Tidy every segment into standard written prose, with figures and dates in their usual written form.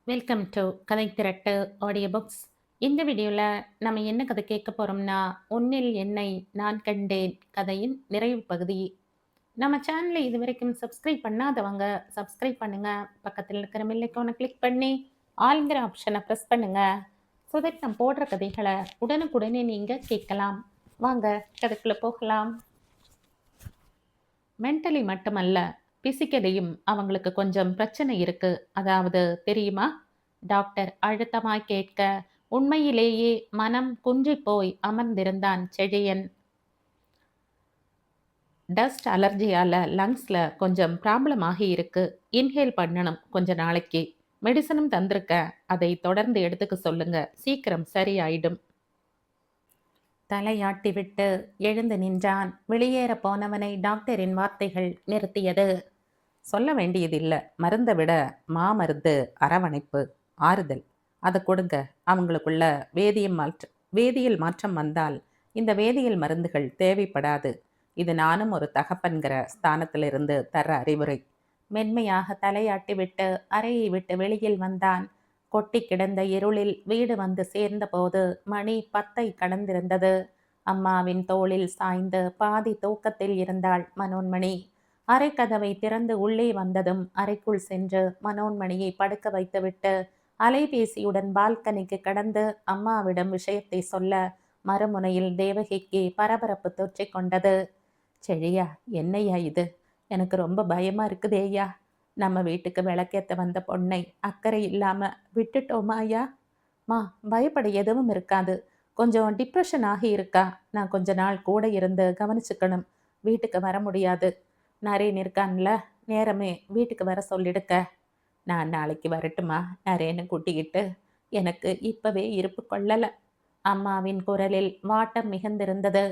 Welcome to கதை திரட்டு audio books. இந்த வீடியோவில் நம்ம என்ன கதை கேட்க போகிறோம்னா, "உன்னில் என்னை நான் கண்டேன்" கதையின் நிறைவு பகுதி. நம்ம சேனலை இது வரைக்கும் சப்ஸ்கிரைப் பண்ணாதவங்க சப்ஸ்கிரைப் பண்ணுங்க. பக்கத்தில் இருக்கிற பெல் ஐகானை கிளிக் பண்ணி ஆல்ங்கிற ஆப்ஷனை ப்ரெஸ் பண்ணுங்க. ஸோ தட் நம்ம போடுற கதைகளை உடனுக்குடனே நீங்கள் கேட்கலாம். வாங்க கதைக்குள்ளே போகலாம். மென்டலி மட்டுமல்ல, பிசிக்கலியும் அவங்களுக்கு கொஞ்சம் பிரச்சனை இருக்கு. அதாவது தெரியுமா? டாக்டர் அழுத்தமாய் கேட்க, உண்மையிலேயே மனம் குன்றிப் போய் அமர்ந்திருந்தான் செழியன். டஸ்ட் அலர்ஜியால லங்ஸ்ல கொஞ்சம் ப்ராப்ளம் ஆகி இருக்கு. இன்ஹேல் பண்ணணும் கொஞ்ச நாளைக்கு. மெடிசனும் தந்திருக்க. அதை தொடர்ந்து எடுத்துக்க சொல்லுங்க. சீக்கிரம் சரியாயிடும். தலையாட்டிவிட்டு எழுந்து நின்றான். வெளியேற போனவனை டாக்டரின் வார்த்தைகள் நிறுத்தியது. சொல்ல வேண்டியதில்லை. மருந்தை விட மாமருந்து, அரவணைப்பு, ஆறுதல் அதை கொடுங்க. அவங்களுக்குள்ள வேதியியல் மாற்றம் வந்தால் இந்த வேதியியல் மருந்துகள் தேவைப்படாது. இது நானும் ஒரு தகப்பன்கிற ஸ்தானத்திலிருந்து தர அறிவுரை. மென்மையாக தலையாட்டி விட்டு அறையை விட்டு வெளியில் வந்தான். கொட்டி கிடந்த இருளில் வீடு வந்து சேர்ந்தபோது மணி 10 கடந்திருந்தது. அம்மாவின் தோளில் சாய்ந்து பாதி தூக்கத்தில் இருந்தாள் மனோன்மணி. அறைக்கதவை திறந்து உள்ளே வந்ததும் அறைக்குள் சென்று மனோன்மணியை படுக்க வைத்துவிட்டு அலைபேசியுடன் பால்கனிக்கு கடந்து அம்மாவிடம் விஷயத்தை சொல்ல மறுமுனையில் தேவகிக்கு பரபரப்பு தொற்றிக் கொண்டது. செழியா, என்னையா இது? எனக்கு ரொம்ப பயமா இருக்குதேயா. நம்ம வீட்டுக்கு விளக்கேத்த வந்த பொண்ணை அக்கறை இல்லாம விட்டுட்டோமா ஐயா? மா, பயப்பட எதுவும் இருக்காது. கொஞ்சம் டிப்ரெஷன் ஆகி இருக்கா. நான் கொஞ்ச நாள் கூட இருந்து கவனிச்சுக்கணும். வீட்டுக்கு வர முடியாது. நரேன் இருக்கான்ல, நேரமே வீட்டுக்கு வர சொல்லிடுக்க. நான் நாளைக்கு வரட்டுமா நரேன்னு கூட்டிக்கிட்டு? எனக்கு இப்பவே இருப்பு கொள்ளல. அம்மாவின் குரலில் வாட்டம் மிகுந்திருந்தது.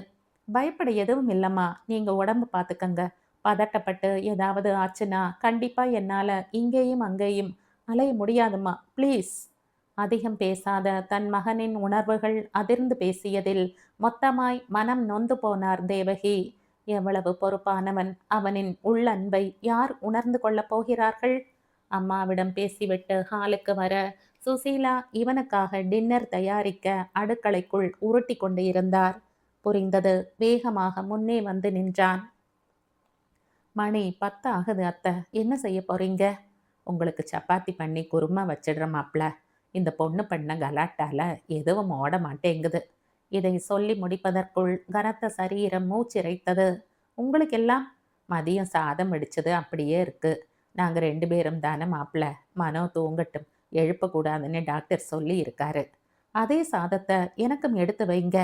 பயப்பட எதுவும் இல்லம்மா, நீங்க உடம்பு பார்த்துக்கங்க. பதட்டப்பட்டு ஏதாவது ஆச்சுன்னா கண்டிப்பா என்னால இங்கேயும் அங்கேயும் அலைய முடியாதும்மா, ப்ளீஸ். அதிகம் பேசாத தன் மகனின் உணர்வுகள் அதிர்ந்து பேசியதில் மொத்தமாய் மனம் நொந்து போனார் தேவகி. எவ்வளவு பொறுப்பானவன்! அவனின் உள்ளன்பை யார் உணர்ந்து கொள்ளப் போகிறார்கள்? அம்மாவிடம் பேசிவிட்டு ஹாலுக்கு வர சுசீலா இவனுக்காக டின்னர் தயாரிக்க அடுக்களைக்குள் உருட்டி கொண்டு இருந்தார். புரிந்தது. வேகமாக முன்னே வந்து நின்றான். மணி 10 ஆகுது அத்தை, என்ன செய்ய போறீங்க? உங்களுக்கு சப்பாத்தி பண்ணி குருமா வச்சிடுற மாப்ள. இந்த பொண்ணு பண்ண கலாட்டால எதுவும் ஓட மாட்டேங்குது. இதை சொல்லி முடிப்பதற்குள் கனத்த சரீரம் மூச்சிறைத்தது. உங்களுக்கெல்லாம்? மதியம் சாதம் வெடிச்சது அப்படியே இருக்கு. நாங்க 2 பேரும் தானே மாப்ள. மனோ தூங்கட்டும், எழுப்பக்கூடாதுன்னு டாக்டர் சொல்லி இருக்காரு. அதே சாதத்தை எனக்கும் எடுத்து வைங்க.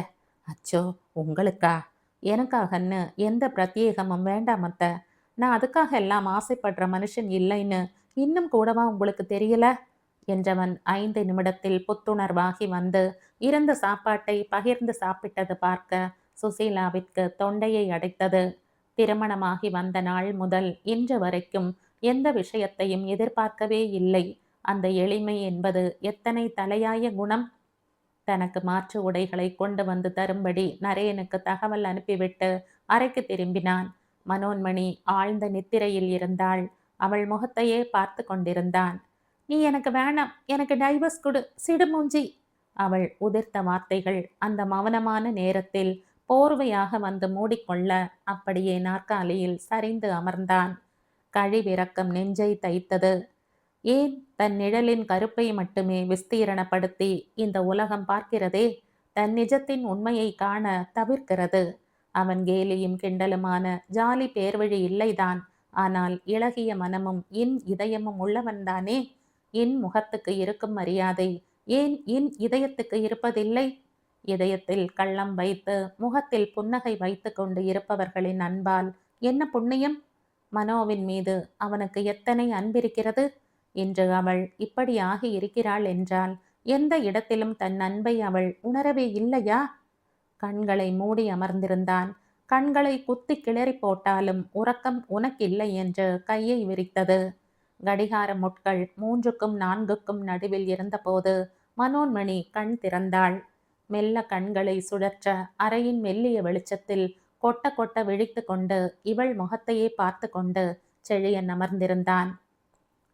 அச்சோ, உங்களுக்கா? எனக்காகன்னு எந்த பிரத்யேகமும் வேண்டாம் அத்தை. நான் அதுக்காக எல்லாம் ஆசைப்படுற மனுஷன் இல்லைன்னு இன்னும் கூடவா உங்களுக்கு தெரியல? என்றவன் 5 நிமிடத்தில் புத்துணர்வாகி வந்து இருந்த சாப்பாட்டை பகிர்ந்து சாப்பிட்டது பார்க்க சுசீலாவிற்கு தொண்டையை அடைத்தது. திருமணமாகி வந்த நாள் முதல் இன்று வரைக்கும் எந்த விஷயத்தையும் எதிர்பார்க்கவே இல்லை. அந்த எளிமை என்பது எத்தனை தலையாய குணம்! தனக்கு மாற்று உடைகளை கொண்டு வந்து தரும்படி நரேனுக்கு தகவல் அனுப்பிவிட்டு அறைக்கு திரும்பினான். மனோன்மணி ஆழ்ந்த நித்திரையில் இருந்தாள். அவள் முகத்தையே பார்த்து கொண்டிருந்தான். நீ எனக்கு வேணாம், எனக்கு டைவர்ஸ் கொடு, சிடுமூஞ்சி. அவள் உதிர்த்த வார்த்தைகள் அந்த மௌனமான நேரத்தில் போர்வையாக வந்து மூடிக்கொள்ள அப்படியே நாற்காலியில் சரிந்து அமர்ந்தான். கழிவிறக்கம் நெஞ்சை தைத்தது. ஏன் தன் நிழலின் கருப்பை மட்டுமே விஸ்தீரணப்படுத்தி இந்த உலகம் பார்க்கிறதே? தன் நிஜத்தின் உண்மையை காண தவிர்க்கிறது. அவன் கேலியும் கிண்டலுமான ஜாலி பேர்வழி இல்லைதான். ஆனால் இளகிய மனமும் இதயமும் உள்ளவன்தானே. முகத்துக்கு இருக்கும் மரியாதை ஏன் இதயத்துக்கு இருப்பதில்லை? இதயத்தில் கள்ளம் வைத்து முகத்தில் புன்னகை வைத்து கொண்டு இருப்பவர்களின் அன்பால் என்ன புண்ணியம்? மனோவின் மீது அவனுக்கு எத்தனை அன்பிருக்கிறது! இன்று அவள் இப்படி ஆகி இருக்கிறாள் என்றால் எந்த இடத்திலும் தன் அன்பை அவள் உணரவே இல்லையா? கண்களை மூடி அமர்ந்திருந்தான். கண்களை குத்தி கிளறி போட்டாலும் உறக்கம் உனக்கில்லை என்று கையை விரித்தது. கடிகார முட்கள் 3க்கும் 4க்கும் நடுவில் இருந்தபோது மனோன்மணி கண் திறந்தாள். மெல்ல கண்களை சுழற்ற அறையின் மெல்லிய வெளிச்சத்தில் கொட்ட கொட்ட விழித்து கொண்டு இவள் முகத்தையே பார்த்து கொண்டு செழியன் அமர்ந்திருந்தான்.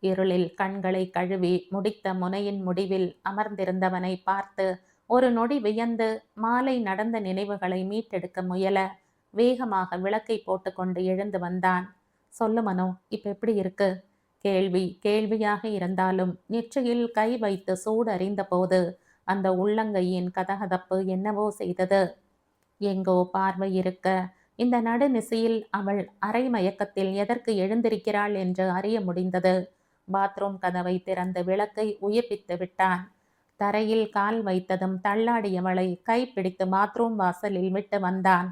இருளில் கண்களை கழுவி முடித்த முனையின் முடிவில் அமர்ந்திருந்தவனை பார்த்து ஒரு நொடி வியந்து மாலை நடந்த நினைவுகளை மீட்டெடுக்க முயல வேகமாக விளக்கை போட்டுக்கொண்டு எழுந்து வந்தான். சொல்லு மனோ, இப்ப எப்படி இருக்கு? கேள்வி கேள்வியாக இருந்தாலும் நெற்றியில் கை வைத்து சூடறிந்த போது அந்த உள்ளங்கையின் கதகதப்பு என்னவோ செய்தது. எங்கோ பார்வை இருக்க இந்த நடுநிசையில் அவள் அரை மயக்கத்தில் எதற்கு எழுந்திருக்கிறாள் என்று அறிய முடிந்தது. பாத்ரூம் கதவை திறந்து விளக்கை உயிர்ப்பித்து விட்டான். தரையில் கால் வைத்ததும் தள்ளாடியவளை கைப்பிடித்து பாத்ரூம் வாசலில் விட்டு வந்தான்.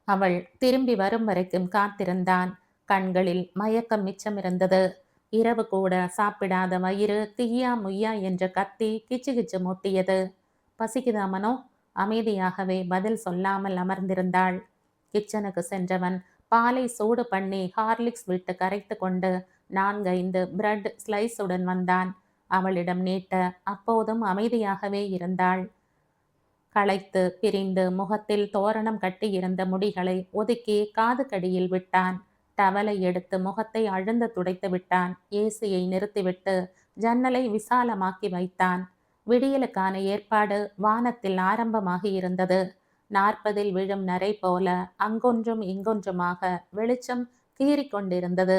அவள் திரும்பி வரும் வரைக்கும் காத்திருந்தான். கண்களில் மயக்கம் மிச்சமிருந்தது. இரவு கூட சாப்பிடாத வயிறு திய்யா முய்யா என்று கத்தி கிச்சு கிச்சு மூட்டியது. பசிக்குதா மனோ? அமைதியாகவே பதில் சொல்லாமல் அமர்ந்திருந்தாள். கிச்சனுக்கு சென்றவன் பாலை சூடு பண்ணி ஹார்லிக்ஸ் விட்டு கரைத்து கொண்டு 4-5 பிரெட் ஸ்லைஸுடன் வந்தான். அவளிடம் நீட்ட அப்போதும் அமைதியாகவே இருந்தாள். களைத்து பிரிந்து முகத்தில் தோரணம் கட்டியிருந்த முடிகளை ஒதுக்கி காது கடியில் விட்டான். டவலை எடுத்து முகத்தை அழுந்த துடைத்து விட்டான். ஏசியை நிறுத்திவிட்டு ஜன்னலை விசாலமாக்கி வைத்தான். விடியலுக்கான ஏற்பாடு வானத்தில் ஆரம்பமாகி இருந்தது. 40 விழும் நரை போல அங்கொன்றும் இங்கொன்றுமாக வெளிச்சம் கீறிக்கொண்டிருந்தது.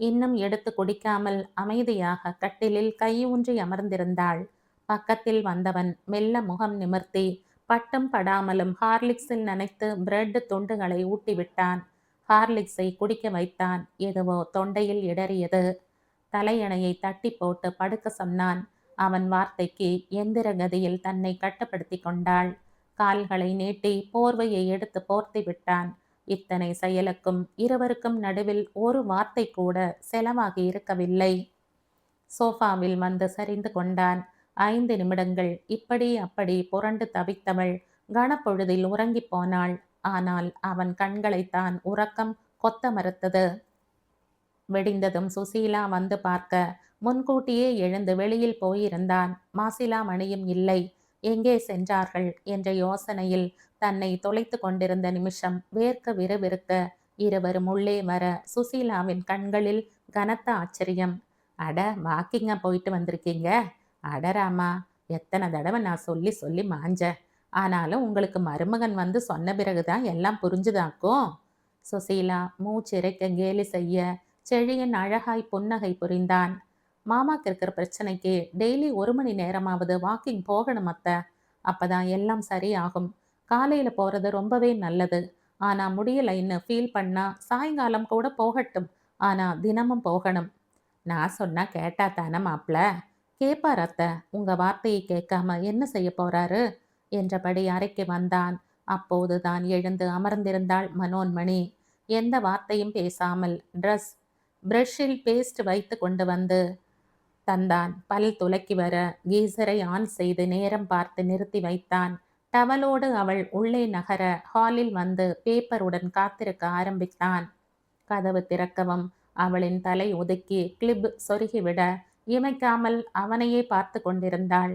இன்னும் எடுத்து குடிக்காமல் அமைதியாக கட்டிலில் கையூன்றி அமர்ந்திருந்தாள். பக்கத்தில் வந்தவன் மெல்ல முகம் நிமிர்த்தி பட்டும் படாமலும் ஹார்லிக்ஸில் நனைத்து பிரெட் துண்டுகளை ஊட்டிவிட்டான். ஹார்லிக்ஸை குடிக்க வைத்தான். எதுவோ தொண்டையில் இடறியது. தலையணையை தட்டி போட்டு படுக்க சொன்னான். அவன் வார்த்தைக்கு எந்திர கதியில் தன்னை கட்டுப்படுத்தி கொண்டாள். கால்களை நீட்டி போர்வையை எடுத்து போர்த்தி விட்டான். இத்தனை செயலுக்கும் இருவருக்கும் நடுவில் ஒரு வார்த்தை கூட செலவாகி இருக்கவில்லை. சோஃபாவில் வந்து சரிந்து கொண்டான். 5 நிமிடங்கள் இப்படி அப்படி புரண்டு தவித்தவள் கனப்பொழுதில் உறங்கி போனாள். ஆனால் அவன் கண்களைத்தான் உறக்கம் கொத்த மறுத்தது. வெடிந்ததும் சுசீலா வந்து பார்க்க முன்கூட்டியே எழுந்து வெளியில் போயிருந்தான். மாசிலா மணியும் இல்லை. எங்கே சென்றார்கள் என்ற யோசனையில் தன்னை தொலைத்து கொண்டிருந்த நிமிஷம் வேர்க்க விறுவிறுக்க இருவரும் உள்ளே வர சுசீலாவின் கண்களில் கனத்த ஆச்சரியம். அட, வாக்கிங்கா போயிட்டு வந்திருக்கீங்க? அடராமா, எத்தனை தடவை நான் சொல்லி சொல்லி மாஞ்சேன். ஆனாலும் உங்களுக்கு மருமகன் வந்து சொன்ன பிறகுதான் எல்லாம் புரிஞ்சுதாக்கும். சுசீலா மூச்சிறைக்க கேலி செய்ய செழியன் அழகாய் புன்னகை புரிந்தான். மாமாக்கு இருக்கிற பிரச்சனைக்கு டெய்லி 1 மணி நேரமாவது வாக்கிங் போகணும் அத்தை. அப்பதான் எல்லாம் சரியாகும். காலையில போறது ரொம்பவே நல்லது. ஆனா முடியலைன்னு ஃபீல் பண்ணா சாயங்காலம் கூட போகட்டும். ஆனா தினமும் போகணும். நான் சொன்னா கேட்டா தானே மாப்ள? கேப்பார் அத்தை. உங்க வார்த்தையை கேட்காம என்ன செய்ய போறாரு என்றபடி அறைக்கு வந்தான். அப்போதுதான் எழுந்து அமர்ந்திருந்தாள் மனோன்மணி. எந்த வார்த்தையும் பேசாமல் பிரஷ்ஷில் பேஸ்ட் வைத்து கொண்டு வந்து தந்தான். பல் துலக்கி வர கீசரை ஆன் செய்து நேரம் பார்த்து நிறுத்தி வைத்தான். டவலோடு அவள் உள்ளே நகர ஹாலில் வந்து பேப்பருடன் காத்திருக்க ஆரம்பித்தான். கதவு திறக்கவும் அவளின் தலை ஒதுக்கி கிளிப் சொருகிவிட இமைக்காமல் அவனையே பார்த்து கொண்டிருந்தாள்.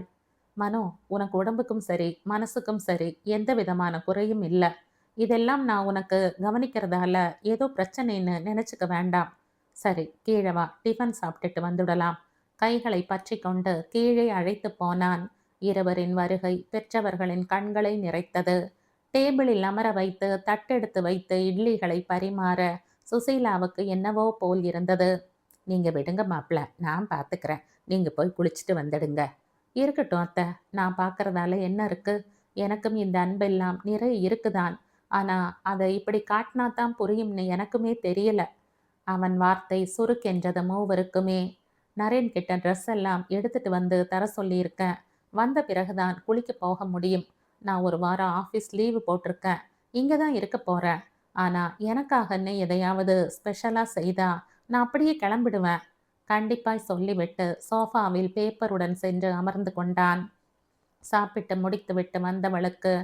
மனோ, உனக்கு உடம்புக்கும் சரி மனசுக்கும் சரி எந்த விதமான குறையும் இல்லை. இதெல்லாம் நான் உனக்கு கவனிக்கிறதால ஏதோ பிரச்சனைன்னு நினைச்சுக்க வேண்டாம். சரி, கீழே வா, டிஃபன் சாப்பிட்டுட்டு வந்துடலாம். கைகளை பற்றி கொண்டு கீழே அழைத்து போனான். இருவரின் வருகை பெற்றவர்களின் கண்களை நிறைத்தது. டேபிளில் அமர வைத்து தட்டெடுத்து வைத்து இட்லிகளை பரிமாற சுசீலாவுக்கு என்னவோ போல் இருந்தது. நீங்க விடுங்க மாப்பிள்ள, நான் பார்த்துக்கிறேன். நீங்க போய் குளிச்சுட்டு வந்துடுங்க. இருக்கட்டும் அத்தை, நான் பார்க்கறதால என்ன இருக்கு? எனக்கும் இந்த அன்பெல்லாம் நிறைய இருக்குதான். ஆனா அதை இப்படி காட்டினா தான் புரியும்னு எனக்குமே தெரியல. அவன் வார்த்தை சுருக்கென்றது மூவருக்குமே. நரேன் கிட்ட ட்ரெஸ் எல்லாம் எடுத்துட்டு வந்து தர சொல்லியிருக்கேன். வந்த பிறகுதான் குளிக்க போக முடியும். நான் ஒரு வாரம் ஆஃபீஸ் லீவு போட்டிருக்கேன். இங்கே தான் இருக்க போகிறேன். ஆனால் எனக்காகன்னு எதையாவது ஸ்பெஷலாக செய்தா நான் அப்படியே கிளம்பிடுவேன். கண்டிப்பாய் சொல்லிவிட்டு சோஃபாவில் பேப்பருடன் சென்று அமர்ந்து கொண்டான். சாப்பிட்டு முடித்துவிட்டு வந்தவளுக்கு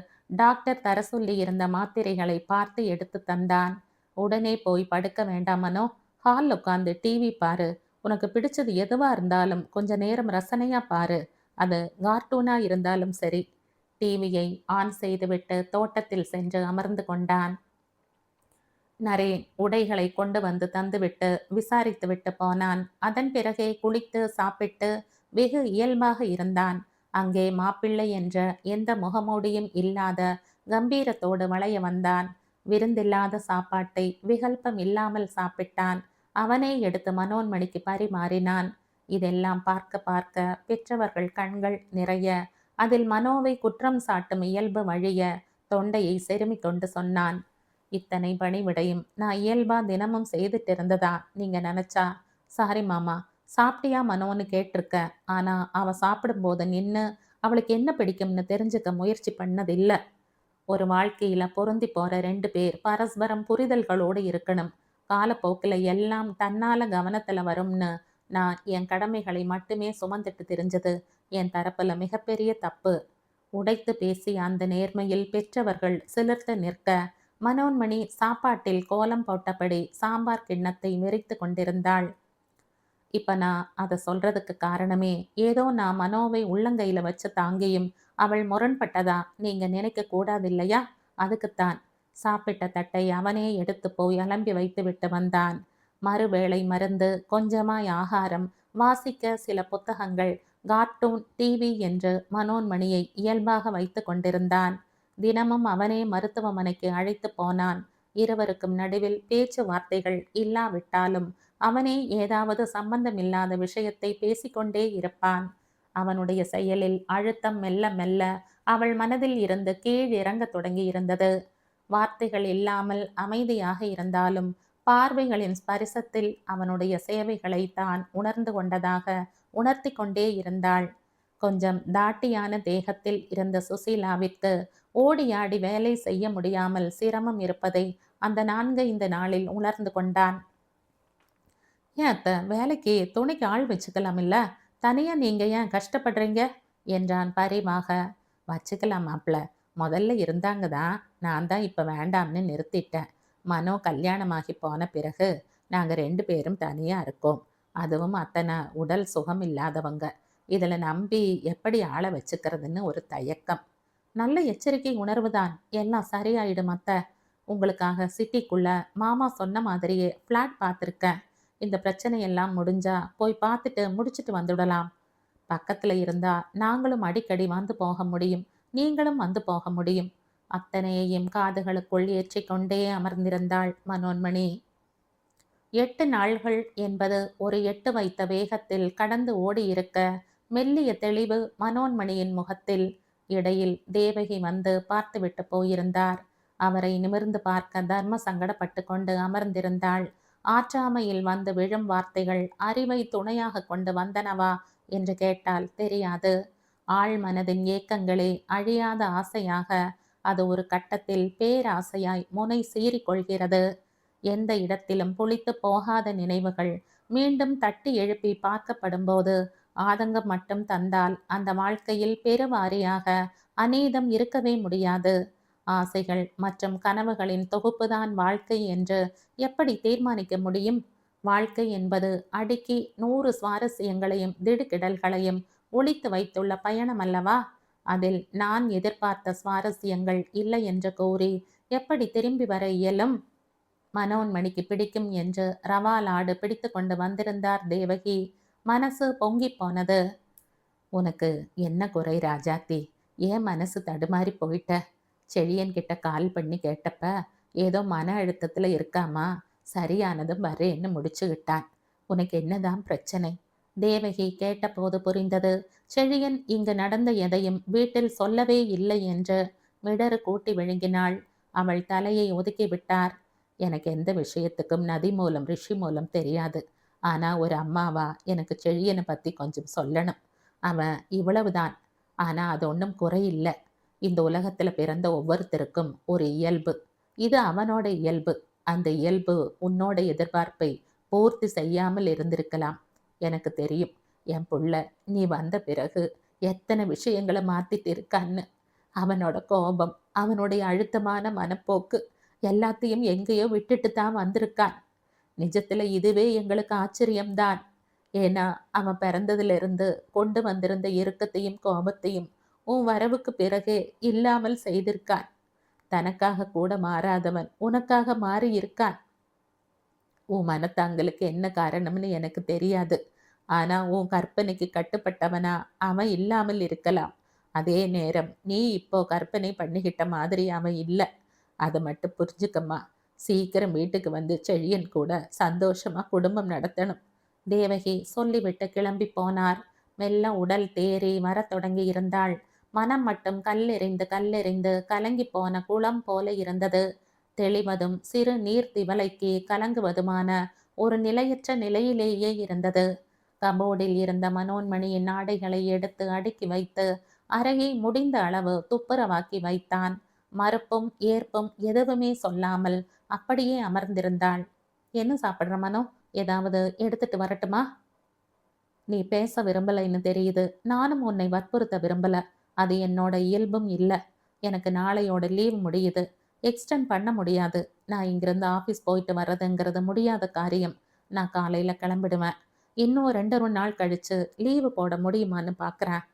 டாக்டர் தர சொல்லி இருந்த மாத்திரைகளை பார்த்து எடுத்து தந்தான். உடனே போய் படுக்க வேண்டாமனோ, ஹால் உட்காந்து டிவி பாரு. உனக்கு பிடிச்சது எதுவா இருந்தாலும் கொஞ்ச நேரம் ரசனையா பாரு. அது கார்ட்டூனா இருந்தாலும் சரி. டிவியை ஆன் செய்துவிட்டு தோட்டத்தில் சென்று அமர்ந்து கொண்டான். நரேன் உடைகளை கொண்டு வந்து தந்துவிட்டு விசாரித்துவிட்டு போனான். அதன் பிறகே குளித்து சாப்பிட்டு வெகு இயல்பாக இருந்தான். அங்கே மாப்பிள்ளை என்ற எந்த முகமூடியும் இல்லாத கம்பீரத்தோடு வளைய வந்தான். விருந்தில்லாத சாப்பாட்டை விகல்பம் இல்லாமல் சாப்பிட்டான். அவனே எடுத்து மனோன்மணிக்கு பரிமாறினான். இதெல்லாம் பார்க்க பார்க்க பெற்றவர்கள் கண்கள் நிறைய, அதில் மனோவை குற்றம் சாட்டும் இயல்பு வழிய தொண்டையை செருமிக் கொண்டு சொன்னான். இத்தனை பணிவிடையும் நான் இயல்பா தினமும் செய்துட்டு இருந்ததா நீங்க நினைச்சா? சாரி மாமா, சாப்பிட்டியா மனோன்னு கேட்டிருக்க. ஆனா அவ சாப்பிடும்போது நின்னு அவளுக்கு என்ன பிடிக்கும்னு தெரிஞ்சுக்க முயற்சி பண்ணதில்ல. ஒரு வாழ்க்கையில பொருந்தி போற ரெண்டு பேர் பரஸ்பரம் புரிதல்களோடு இருக்கணும். காலப்போக்கில் எல்லாம் தன்னால கவனத்துல வரும்னு நான் என் கடமைகளை மட்டுமே சுமந்துட்டு தெரிஞ்சது என் தரப்புல மிகப்பெரிய தப்பு. உடைத்து பேசி அந்த நேர்மையில் பெற்றவர்கள் சிலிர்த்து நிற்க, மனோன்மணி சாப்பாட்டில் கோலம் போட்டபடி சாம்பார் கிண்ணத்தை விரித்து கொண்டிருந்தாள். இப்ப நான் அதை சொல்றதுக்கு காரணமே, ஏதோ நான் மனோவை உள்ளங்கையில வச்சு தாங்கியும் அவள் முரண்பட்டதா நீங்க நினைக்க கூடாது இல்லையா? அதுக்குத்தான். சாப்பிட்ட தட்டை அவனே எடுத்து போய் அலம்பி வைத்து விட்டு வந்தான். மறுவேளை மருந்து, கொஞ்சமாய் ஆகாரம், வாசிக்க சில புத்தகங்கள், கார்ட்டூன், டிவி என்று மனோன்மணியை இயல்பாக வைத்து கொண்டிருந்தான். தினமும் அவனே மருத்துவமனைக்கு அழைத்து போனான். இருவருக்கும் நடுவில் பேச்சு வார்த்தைகள் இல்லாவிட்டாலும் அவனே ஏதாவது சம்பந்தமில்லாத விஷயத்தை பேசிக்கொண்டே இருப்பான். அவனுடைய செயலில் அழுத்தம் மெல்ல மெல்ல அவள் மனதில் இருந்து கீழ் இறங்கத் தொடங்கி இருந்தது. வார்த்தைகள் இல்லாமல் அமைதியாக இருந்தாலும் பார்வைகளின் ஸ்பரிசத்தில் அவனுடைய சேவைகளை தான் உணர்ந்து கொண்டதாக உணர்த்தி கொண்டே இருந்தாள். கொஞ்சம் தாட்டியான தேகத்தில் இருந்த சுசீலாவிற்கு ஓடியாடி வேலை செய்ய முடியாமல் சிரமம் இருப்பதை அந்த 4-5 நாளில் உணர்ந்து கொண்டான். ஏன் அத்த, வேலைக்கு துணைக்கு ஆள் வச்சுக்கலாம் இல்ல? தனியா நீங்க ஏன் கஷ்டப்படுறீங்க என்றான் பரிவாக. வச்சுக்கலாம் மாப்ள, முதல்ல இருந்தாங்க தான், நான் தான் இப்ப வேண்டாம்னு நிறுத்திட்டேன். மனோ கல்யாணமாகி போன பிறகு நாங்க 2 பேரும் தனியா இருக்கோம். அதுவும் அத்தனை உடல் சுகம் இல்லாதவங்க. இதுல நம்பி எப்படி ஆளை வச்சுக்கிறதுன்னு ஒரு தயக்கம். நல்ல எச்சரிக்கை உணர்வுதான், எல்லாம் சரியாயிடும் அத்த. உங்களுக்காக சிட்டிக்குள்ள மாமா சொன்ன மாதிரியே ஃப்ளாட் பார்த்துருக்கேன். இந்த பிரச்சனையெல்லாம் முடிஞ்சா போய் பார்த்துட்டு முடிச்சுட்டு வந்துவிடலாம். பக்கத்துல இருந்தா நாங்களும் அடிக்கடி வந்து போக முடியும், நீங்களும் வந்து போக முடியும். அத்தனையையும் காதுகளுக்குள் ஏற்றிக்கொண்டே அமர்ந்திருந்தாள் மனோன்மணி. 8 நாள்கள் என்பது ஒரு எட்டு வைத்த வேகத்தில் கடந்து ஓடியிருக்க, மெல்லிய தெளிவு மனோன்மணியின் முகத்தில். இடையில் தேவகி வந்து பார்த்துவிட்டு போயிருந்தார். அவரை நிமிர்ந்து பார்க்க தர்ம சங்கடப்பட்டு கொண்டு அமர்ந்திருந்தாள். ஆற்றாமையில் வந்து விழும் வார்த்தைகள் அறிவை துணையாக கொண்டு வந்தனவா என்று கேட்டால் தெரியாது. ஆழ் மனதின் ஏக்கங்களே அழியாத ஆசையாக, அது ஒரு கட்டத்தில் பேராசையாய் முனை சீறிக்கொள்கிறது. எந்த இடத்திலும் புளித்து போகாத நினைவுகள் மீண்டும் தட்டி எழுப்பி பார்க்கப்படும் போது ஆதங்கம் மட்டும் தந்தால் அந்த வாழ்க்கையில் பெருவாரியாக அநீதம் இருக்கவே முடியாது. ஆசைகள் மற்றும் கனவுகளின் தொகுப்புதான் வாழ்க்கை என்று எப்படி தீர்மானிக்க முடியும்? வாழ்க்கை என்பது அடுக்கி 100 சுவாரஸ்யங்களையும் திடுக்கிடல்களையும் ஒளித்து வைத்துள்ள பயணம் அல்லவா? அதில் நான் எதிர்பார்த்த சுவாரஸ்யங்கள் இல்லை என்று கூறி எப்படி திரும்பி வர இயலும்? மனோன்மணிக்கு பிடிக்கும் என்று ரவாலாடு பிடித்து கொண்டு வந்திருந்தார் தேவகி. மனசு பொங்கி போனது. உனக்கு என்ன குறை ராஜாத்தி? ஏன் மனசு தடுமாறி போயிட்ட? செழியன் கிட்ட கால் பண்ணி கேட்டப்ப ஏதோ மன அழுத்தத்துல இருக்காமா, சரியானதும் வரேன்னு முடிச்சுக்கிட்டான். உனக்கு என்னதான் பிரச்சனை? தேவகி கேட்டபோது புரிந்தது. செழியன் இங்கு நடந்த எதையும் வீட்டில் சொல்லவே இல்லை என்று. மிடறு கூட்டி விழுங்கினாள். அவள் தலையை ஒதுக்கி விட்டார். எனக்கு எந்த விஷயத்துக்கும் நதி மூலம் ரிஷி மூலம் தெரியாது. ஆனா ஒரு அம்மாவா எனக்கு செழியனை பத்தி கொஞ்சம் சொல்லணும். அவன் இவ்வளவுதான். ஆனா அது ஒன்றும் குறையில்லை. இந்த உலகத்துல பிறந்த ஒவ்வொருத்தருக்கும் ஒரு இயல்பு. இது அவனோட இயல்பு. அந்த இயல்பு உன்னோட எதிர்பார்ப்பை பூர்த்தி செய்யாமல் இருந்திருக்கலாம். எனக்கு தெரியும். என் புள்ள நீ வந்த பிறகு எத்தனை விஷயங்களை மாத்திட்டு இருக்கான்னு. அவனோட கோபம், அவனுடைய அழுத்தமான மனப்போக்கு எல்லாத்தையும் எங்கேயோ விட்டுட்டு தான் வந்திருக்கான். நிஜத்துல இதுவே எங்களுக்கு ஆச்சரியம்தான். ஏன்னா அவன் பிறந்ததுல இருந்து கொண்டு வந்திருந்த இறுக்கத்தையும் கோபத்தையும் உன் வரவுக்கு பிறகே இல்லாமல் செய்திருக்கான். தனக்காக கூட மாறாதவன் உனக்காக மாறி இருக்கான். உன் மனத்தாங்களுக்கு என்ன காரணம்னு எனக்கு தெரியாது. ஆனா உன் கற்பனைக்கு கட்டுப்பட்டவனா அவன் இல்லாமல் இருக்கலாம். அதே நேரம் நீ இப்போ கற்பனை பண்ணிக்கிட்ட மாதிரி அவன் இல்ல. அத மட்டும் புரிஞ்சுக்கம்மா. சீக்கிரம் வீட்டுக்கு வந்து செழியன் கூட சந்தோஷமா குடும்பம் நடத்தணும். தேவகி சொல்லிவிட்டு கிளம்பி போனார். மெல்ல உடல் தேறி வரத் தொடங்கி இருந்தாள். மனம் மட்டும் கல்லெறிந்து கல்லெறிந்து கலங்கி போன குளம் போல இருந்தது. தெளிவதும் சிறு நீர் திவலைக்கு கலங்குவதுமான ஒரு நிலையற்ற நிலையிலேயே இருந்தது. கபோர்டில் இருந்த மனோன்மணியின் ஆடைகளை எடுத்து அடுக்கி வைத்து அறையை முடிந்த அளவு துப்புரவாக்கி வைத்தான். மறுப்பும் ஏற்பும் எதுவுமே சொல்லாமல் அப்படியே அமர்ந்திருந்தாள். என்ன சாப்பிடுற மனோ? ஏதாவது எடுத்துட்டு வரட்டுமா? நீ பேச விரும்பலைன்னு தெரியுது. நானும் உன்னை வற்புறுத்த விரும்பல. அது என்னோட இயல்பும் இல்ல. எனக்கு நாளையோட லீவ் முடியுது. எக்ஸ்டெண்ட் பண்ண முடியாது. நான் இங்கிருந்து ஆஃபீஸ் போயிட்டு வர்றதுங்கிறது முடியாத காரியம். நான் காலையில கிளம்பிடுவேன். இன்னும் 2 நாள் கழிச்சு லீவு போட முடியுமான்னு பார்க்குறேன்.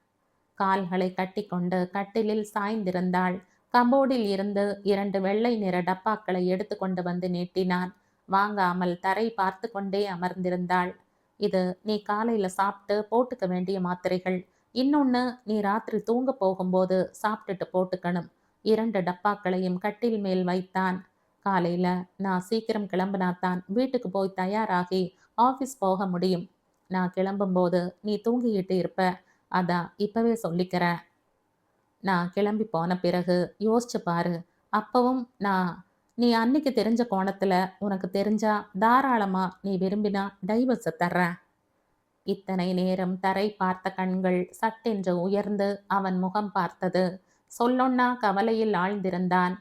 கால்களை கட்டிக்கொண்டு கட்டிலில் சாய்ந்திருந்தாள். கபோர்டில் இருந்து 2 வெள்ளை நிற டப்பாக்களை எடுத்து கொண்டு வந்து நீட்டினான். வாங்காமல் தரை பார்த்து கொண்டே அமர்ந்திருந்தாள். இது நீ காலையில சாப்பிட்டு போட்டுக்க வேண்டிய மாத்திரைகள். இன்னொன்னு நீ ராத்திரி தூங்க போகும்போது சாப்பிட்டுட்டு போட்டுக்கணும். 2 டப்பாக்களையும் கட்டில் மேல் வைத்தான். காலையில நான் சீக்கிரம் கிளம்பினாத்தான் வீட்டுக்கு போய் தயாராகி ஆஃபீஸ் போக முடியும். நான் கிளம்பும்போது நீ தூங்கிக்கிட்டு இருப்ப. அதான் இப்பவே சொல்லிக்கிறேன். நான் கிளம்பி போன பிறகு யோசிச்சு பாரு. அப்பவும் நீ அன்னைக்கு தெரிஞ்ச கோணத்துல உனக்கு தெரிஞ்சா தாராளமா நீ விரும்பினா டைவர்ஸை தர்றேன். இத்தனை நேரம் தரை பார்த்த கண்கள் சட்டென்று உயர்ந்து அவன் முகம் பார்த்தது. சொல்லொன்னா கவலையில் ஆழ்ந்திருந்தான்.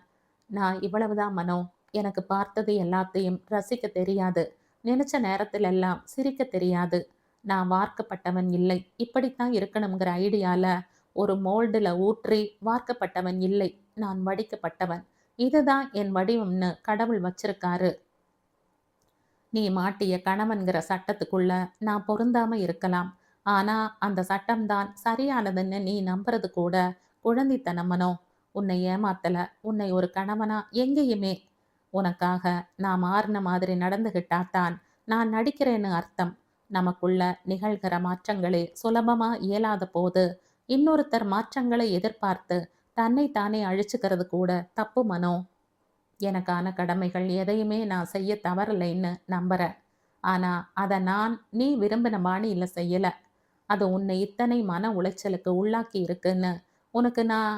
நான் இவ்வளவுதான் மனோ. எனக்கு பார்த்தது எல்லாத்தையும் ரசிக்க தெரியாது. நினைச்ச நேரத்திலெல்லாம் சிரிக்க தெரியாது. நான் வார்க்கப்பட்டவன் இல்லை. இப்படித்தான் இருக்கணுங்கிற ஐடியால ஒரு மோல்டுல ஊற்றி வார்க்கப்பட்டவன் இல்லை. நான் வடிக்கப்பட்டவன். இதுதான் என் வடிவம்னு கடவுள் வச்சிருக்காரு. நீ மாட்டிய கணவன்கிற சட்டத்துக்குள்ள நான் பொருந்தாம இருக்கலாம். ஆனா அந்த சட்டம்தான் சரியானதுன்னு நீ நம்புறது கூட குழந்தைத்தனமனோ. உன்னை ஏமாத்தல. உன்னை ஒரு கணவனா எங்கேயுமே. உனக்காக நான் மாறின மாதிரி நடந்துகிட்டாத்தான் நான் நடிக்கிறேன்னு அர்த்தம். நமக்குள்ள நிகழ்கிற மாற்றங்களே சுலபமா இயலாத போது இன்னொருத்தர் மாற்றங்களை எதிர்பார்த்து தன்னைத்தானே அழிச்சுக்கிறது கூட தப்பு மனோ. எனக்கான கடமைகள் எதையுமே நான் செய்ய தவறலைன்னு நம்புறேன். ஆனா அதை நீ விரும்பின பாணியில செய்யல. அது உன்னை இத்தனை மன உளைச்சலுக்கு உள்ளாக்கி இருக்குன்னு உனக்கு நான்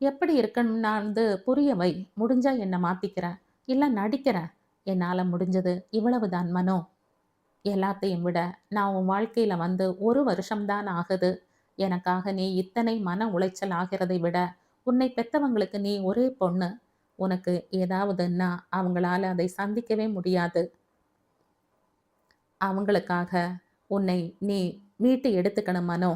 எப்படி இருக்கணும்னாந்து புரிய வை. முடிஞ்சா என்னை மாத்திக்கிறேன். இல்ல நடிக்கிறேன். என்னால முடிஞ்சது இவ்வளவுதான் மனோ. எல்லாத்தையும் விட நான் உன் வாழ்க்கையில வந்து 1 வருஷம்தான் ஆகுது. எனக்காக நீ இத்தனை மன உளைச்சல் ஆகிறதை விட உன்னை பெத்தவங்களுக்கு நீ ஒரே பொண்ணு. உனக்கு ஏதாவதுன்னா அவங்களால அதை சந்திக்கவே முடியாது. அவங்களுக்காக உன்னை நீ மீட்டு எடுத்துக்கணும் மனோ.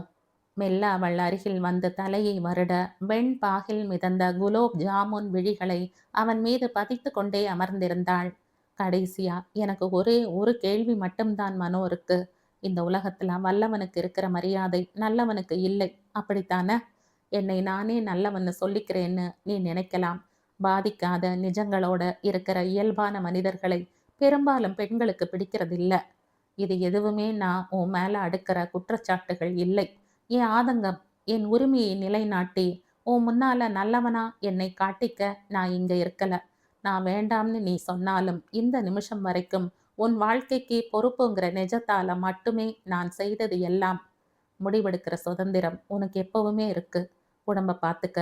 மெல்ல அவள் அருகில் வந்து தலையை வருட வெண் பாகில் மிதந்த குலோப் ஜாமுன் விழிகளை அவன் மீது பதித்து கொண்டே அமர்ந்திருந்தாள். கடைசியா எனக்கு ஒரே ஒரு கேள்வி மட்டும்தான் மனோ இருக்கு. இந்த உலகத்துல வல்லவனுக்கு இருக்கிற மரியாதை நல்லவனுக்கு இல்லை. அப்படித்தானே? என்னை நானே நல்லவன்னு சொல்லிக்கிறேன்னு நீ நினைக்கலாம். பாதிக்காத நிஜங்களோட இருக்கிற இயல்பான மனிதர்களை பெரும்பாலும் பெண்களுக்கு பிடிக்கிறதில்ல. இது எதுவுமே நான் உன் மேல அடுக்கிற குற்றச்சாட்டுகள் இல்லை. என் ஆதங்கம். என் உரிமையை நிலைநாட்டி உன் முன்னால நல்லவனா என்னை காட்டிக்க நான் இங்க இருக்கல. நான் வேண்டாம்னு நீ சொன்னாலும் இந்த நிமிஷம் வரைக்கும் உன் வாழ்க்கைக்கு பொறுப்புங்கிற நிஜத்தால மட்டுமே நான் செய்தது எல்லாம். முடிவெடுக்கிற சுதந்திரம் உனக்கு எப்பவுமே இருக்கு. உடம்ப பார்த்துக்க.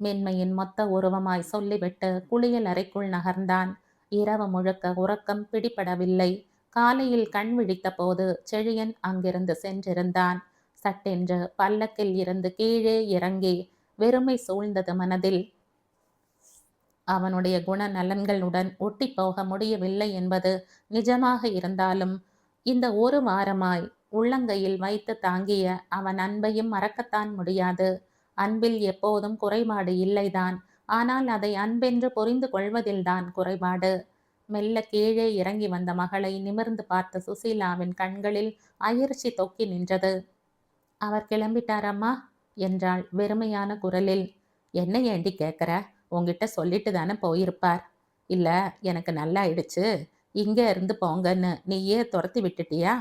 மென்மையின் மொத்த உருவமாய் சொல்லிவிட்டு குளியல் அறைக்குள் நகர்ந்தான். இரவு முழுக்க உறக்கம் பிடிபடவில்லை. காலையில் கண் விழித்த போது செழியன் அங்கிருந்து சென்றிருந்தான். சட்டென்று பல்லக்கில் இருந்து கீழே இறங்கி வெறுமை சூழ்ந்தது மனதில். அவனுடைய குண நலன்களுடன் ஒட்டி போக முடியவில்லை என்பது நிஜமாக இருந்தாலும் இந்த 1 வாரமாய் உள்ளங்கையில் வைத்து தாங்கிய அவன் அன்பையும் மறக்கத்தான் முடியாது. அன்பில் எப்போதும் குறைபாடு இல்லைதான். ஆனால் அதை அன்பென்று புரிந்து கொள்வதில்தான் குறைபாடு. மெல்ல கீழே இறங்கி வந்த மகளை நிமிர்ந்து பார்த்த சுசீலாவின் கண்களில் அயர்ச்சி தொக்கி நின்றது. அவர் கிளம்பிட்டாரம்மா என்றாள் வெறுமையான குரலில். என்ன ஏண்டி கேட்குற? உன்கிட்ட சொல்லிட்டு தானே போயிருப்பார். இல்ல, எனக்கு நல்லாயிடுச்சு, இங்க இருந்து போங்கன்னு நீயே துரத்தி விட்டுட்டியா?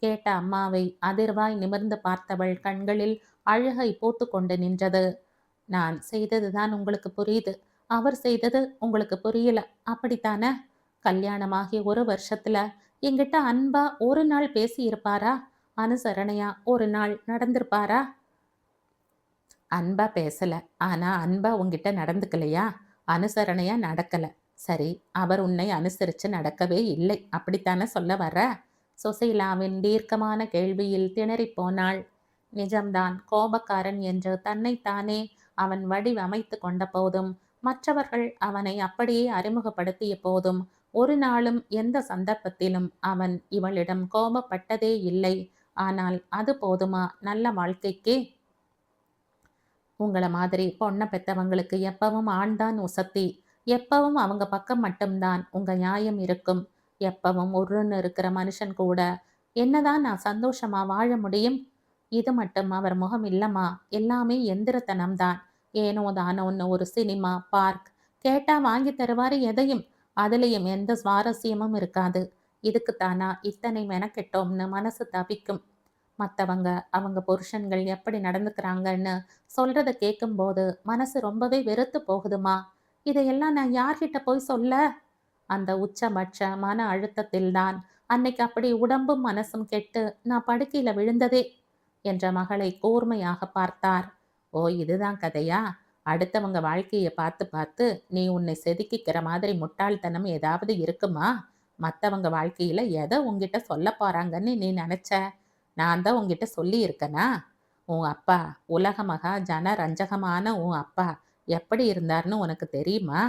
கேட்ட அம்மாவை அதிர்வாய் நிமிர்ந்து பார்த்தவள் கண்களில் அழுகை பூத்துக்கொண்டு நின்றது. நான் செய்ததுதான் உங்களுக்கு புரியுது. அவர் செய்தது உங்களுக்கு புரியல. அப்படித்தானே? கல்யாணமாகி 1 வருஷத்துல என்கிட்ட அன்பா ஒரு நாள் பேசி இருப்பாரா? அனுசரணையா ஒரு நாள் நடந்திருப்பாரா? அன்பா பேசல. ஆனா அன்பா உன்கிட்ட நடந்துக்கலையா? அனுசரணையா நடக்கல. சரி, அவர் உன்னை அனுசரிச்சு நடக்கவே இல்லை. அப்படித்தானே சொல்ல வர்ற? சுசீலாவின் தீர்க்கமான கேள்வியில் திணறிப் போனாள். நிஜம்தான், கோபக்காரன் என்று தன்னைத்தானே அவன் வடிவமைத்து கொண்ட போதும், மற்றவர்கள் அவனை அப்படியே அறிமுகப்படுத்திய போதும், ஒரு நாளும் எந்த சந்தர்ப்பத்திலும் அவன் இவளிடம் கோபப்பட்டதே இல்லை. ஆனால் அது போதுமா நல்ல வாழ்க்கைக்கு? உங்கள மாதிரி பொண்ண பெத்தவங்களுக்கு எப்பவும் ஆண்தான் உசத்தி. எப்பவும் அவங்க பக்கம் மட்டும்தான் உங்க நியாயம் இருக்கும். எப்பவும் உர்ருன்னு இருக்கிற மனுஷன் கூட என்னதான் நான் சந்தோஷமா வாழ முடியும்? இது மட்டும் அவர் முகம் இல்லம்மா. எல்லாமே எந்திரத்தனம்தான். ஏனோ தானோன்னு ஒரு சினிமா, பார்க் கேட்டா வாங்கி தருவாரு எதையும். அதுலயும் எந்த சுவாரஸ்யமும் இருக்காது. இதுக்குத்தானா இத்தனை மெனக்கெட்டோம்னு மனசு தவிக்கும். மத்தவங்க அவங்க புருஷன்கள் எப்படி நடந்துக்கிறாங்கன்னு சொல்றத கேட்கும்போது மனசு ரொம்பவே வெறுத்து போகுதுமா. இதையெல்லாம் நான் யார்கிட்ட போய் சொல்ல? அந்த உச்சபட்ச மன அழுத்தத்தில்தான் அன்னைக்கு அப்படி உடம்பும் மனசும் கெட்டு நான் படுக்கையில விழுந்ததே என்ற மகளை கூர்மையாக பார்த்தார். ஓ, இதுதான் கதையா? அடுத்தவங்க வாழ்க்கையை பார்த்து பார்த்து நீ உன்னை செதுக்கிக்கிற மாதிரி முட்டாள்தனம் ஏதாவது இருக்குமா? மத்தவங்க வாழ்க்கையில எதை உன்கிட்ட சொல்ல போறாங்கன்னு நீ நினைச்ச? நான் தான் உன்கிட்ட சொல்லி இருக்கனா? உன் அப்பா, உலக மகா ஜன ரஞ்சகமான உன் அப்பா எப்படி இருந்தார்னு உனக்கு தெரியுமா?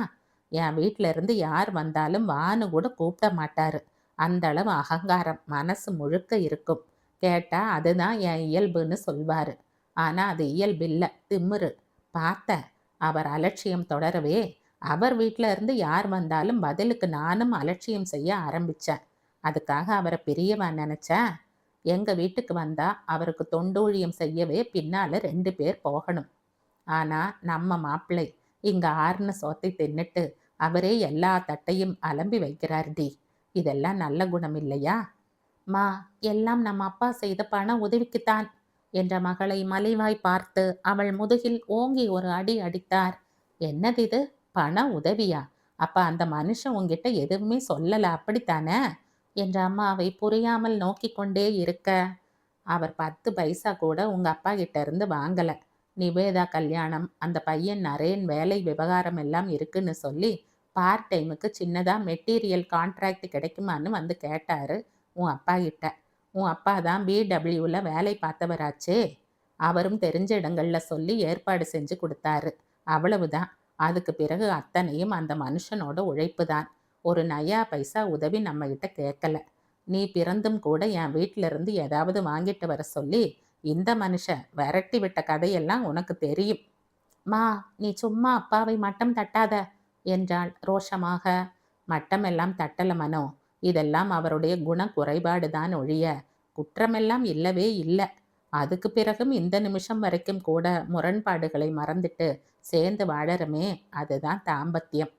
என் வீட்ல இருந்து யார் வந்தாலும் வான்னு கூட கூப்பிட மாட்டாரு. அந்த அளவு அகங்காரம் மனசு முழுக்க இருக்கும். கேட்டா அதுதான் என் இயல்புன்னு சொல்வாரு. ஆனா அது இயல்பில்ல, திமிரு. பார்த்த அவர் அலட்சியம் தொடரவே, அவர் வீட்ல இருந்து யார் வந்தாலும் பதிலுக்கு நானும் அலட்சியம் செய்ய ஆரம்பிச்சேன். அதுக்காக அவரை பெரியவா நினைச்சேன். எங்க வீட்டுக்கு வந்தா அவருக்கு தொண்டூழியம் செய்யவே பின்னால 2 பேர் போகணும். ஆனா நம்ம மாப்பிள்ளை இங்க ஆறுன சோத்தை தின்னுட்டு அவரே எல்லா தட்டையும் அலம்பி வைக்கிறார்டி. இதெல்லாம் நல்ல குணம் இல்லையா? மா, எல்லாம் நம்ம அப்பா செய்த பண உதவிக்குத்தான் என்ற மகளை மலைவாய் பார்த்து அவள் முதுகில் ஓங்கி ஒரு அடி அடித்தார். என்னது இது? பண உதவியா? அப்ப அந்த மனுஷன் உன்கிட்ட எதுவுமே சொல்லல, அப்படித்தானே? என்ற அம்மாவை புரியாமல் நோக்கி கொண்டே இருக்க, அவர் 10 பைசா கூட உங்க அப்பா கிட்ட இருந்து வாங்கல. நிவேதா கல்யாணம், அந்த பையன் நரேன் வேலை விவகாரம் எல்லாம் இருக்குன்னு சொல்லி பார்ட் டைமுக்கு சின்னதா மெட்டீரியல் கான்ட்ராக்ட் கிடைக்குமான்னு வந்து கேட்டாரு உன் அப்பா கிட்ட. உன் அப்பா தான் பிடபிள்யூல வேலை பார்த்தவராச்சே. அவரும் தெரிஞ்ச இடங்கள்ல சொல்லி ஏற்பாடு செஞ்சு கொடுத்தாரு. அவ்வளவுதான். அதுக்கு பிறகு அத்தனையும் அந்த மனுஷனோட உழைப்பு தான். ஒரு நயா பைசா உதவி நம்ம கிட்ட கேட்கல. நீ பிறந்தும் கூட என் வீட்டில இருந்து ஏதாவது வாங்கிட்டு வர சொல்லி இந்த மனுஷன் விரட்டி விட்ட கதையெல்லாம் உனக்கு தெரியும். மா, நீ சும்மா அப்பாவை மட்டம் தட்டாத என்றாள் ரோஷமாக. மட்டமெல்லாம் தட்டல மனோ. இதெல்லாம் அவருடைய குண குறைபாடுதான் ஒழிய குற்றமெல்லாம் இல்லவே இல்லை. அதுக்கு பிறகும் இந்த நிமிஷம் வரைக்கும் கூட முரண்பாடுகளை மறந்துட்டு சேர்ந்து வாழறமே, அதுதான் தாம்பத்தியம்.